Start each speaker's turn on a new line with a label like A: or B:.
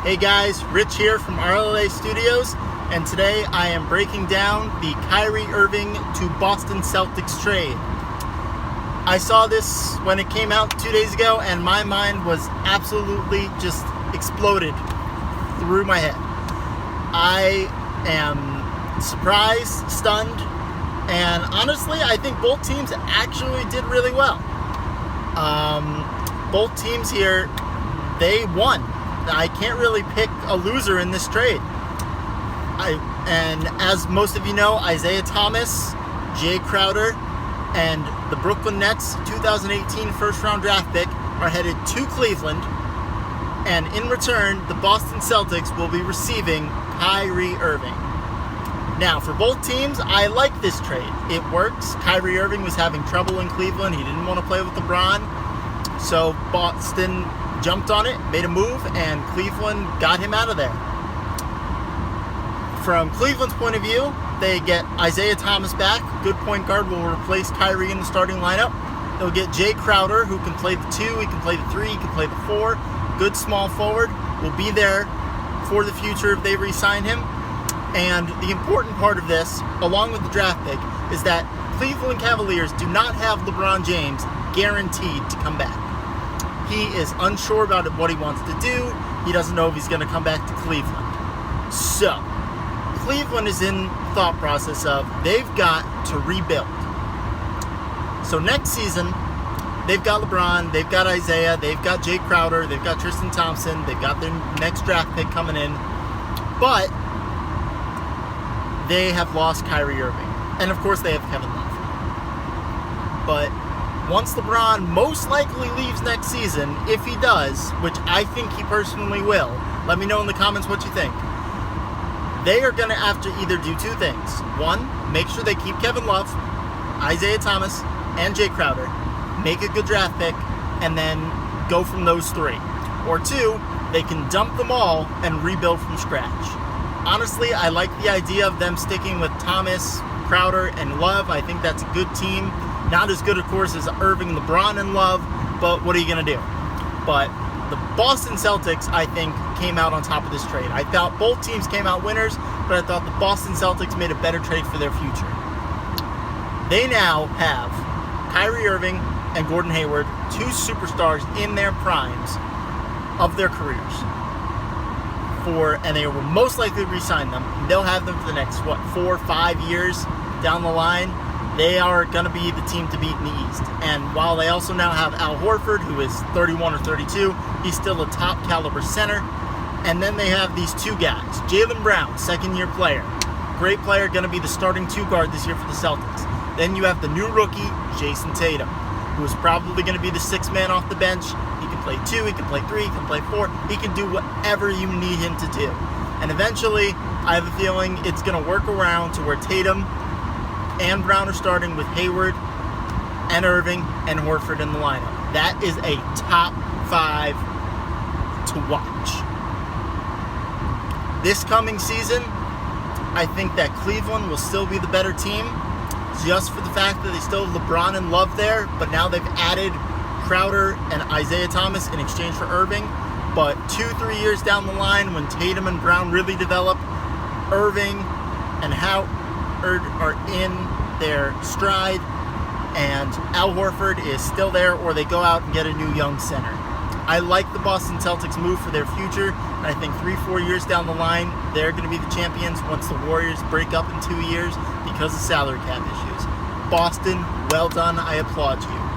A: Hey guys, Rich here from RLA Studios, and today I am breaking down the Kyrie Irving to Boston Celtics trade. I saw this when it came out 2 days ago, and my mind was absolutely just exploded through my head. I am surprised, stunned, and honestly, I think both teams actually did really well. Both teams here, they won. I can't really pick a loser in this trade. And as most of you know, Isaiah Thomas, Jay Crowder, and the Brooklyn Nets 2018 first-round draft pick are headed to Cleveland. And in return, the Boston Celtics will be receiving Kyrie Irving. Now, for both teams, I like this trade. It works. Kyrie Irving was having trouble in Cleveland. He didn't want to play with LeBron. So Boston jumped on it, made a move, and Cleveland got him out of there. From Cleveland's point of view, they get Isaiah Thomas back. Good point guard will replace Kyrie in the starting lineup. They'll get Jay Crowder, who can play the 2, he can play the 3, he can play the 4. Good small forward. Will be there for the future if they re-sign him. And the important part of this, along with the draft pick, is that Cleveland Cavaliers do not have LeBron James guaranteed to come back. He is unsure about what he wants to do. He doesn't know if he's going to come back to Cleveland. So, Cleveland is in the thought process of they've got to rebuild. So next season, they've got LeBron, they've got Isaiah, they've got Jay Crowder, they've got Tristan Thompson, they've got their next draft pick coming in. But they have lost Kyrie Irving. And of course they have Kevin Love. But once LeBron most likely leaves next season, if he does, which I think he personally will, let me know in the comments what you think. They are going to have to either do two things. One, make sure they keep Kevin Love, Isaiah Thomas, and Jay Crowder, make a good draft pick, and then go from those three. Or two, they can dump them all and rebuild from scratch. Honestly, I like the idea of them sticking with Thomas, Crowder, and Love. I think that's a good team. Not as good, of course, as Irving, LeBron, and Love, but what are you going to do? But the Boston Celtics, I think, came out on top of this trade. I thought both teams came out winners, but I thought the Boston Celtics made a better trade for their future. They now have Kyrie Irving and Gordon Hayward, two superstars in their primes of their careers. And they will most likely re-sign them. They'll have them for the next, 4 or 5 years down the line. They are going to be the team to beat in the East. And while they also now have Al Horford, who is 31 or 32, he's still a top caliber center. And then they have these two guys. Jaylen Brown, second-year player. Great player, going to be the starting 2 guard this year for the Celtics. Then you have the new rookie, Jason Tatum, who is probably going to be the 6th man off the bench. He can play 2, he can play 3, he can play 4. He can do whatever you need him to do. And eventually, I have a feeling it's going to work around to where Tatum and Brown are starting with Hayward and Irving and Horford in the lineup. That is a top 5 to watch. This coming season, I think that Cleveland will still be the better team, just for the fact that they still have LeBron and Love there, but now they've added Crowder and Isaiah Thomas in exchange for Irving. But 2-3 years down the line, when Tatum and Brown really develop, Irving and Howard are in their stride, and Al Horford is still there, or they go out and get a new young center. I like the Boston Celtics move for their future, and I think 3-4 years down the line, they're going to be the champions once the Warriors break up in 2 years because of salary cap issues. Boston, well done. I applaud you.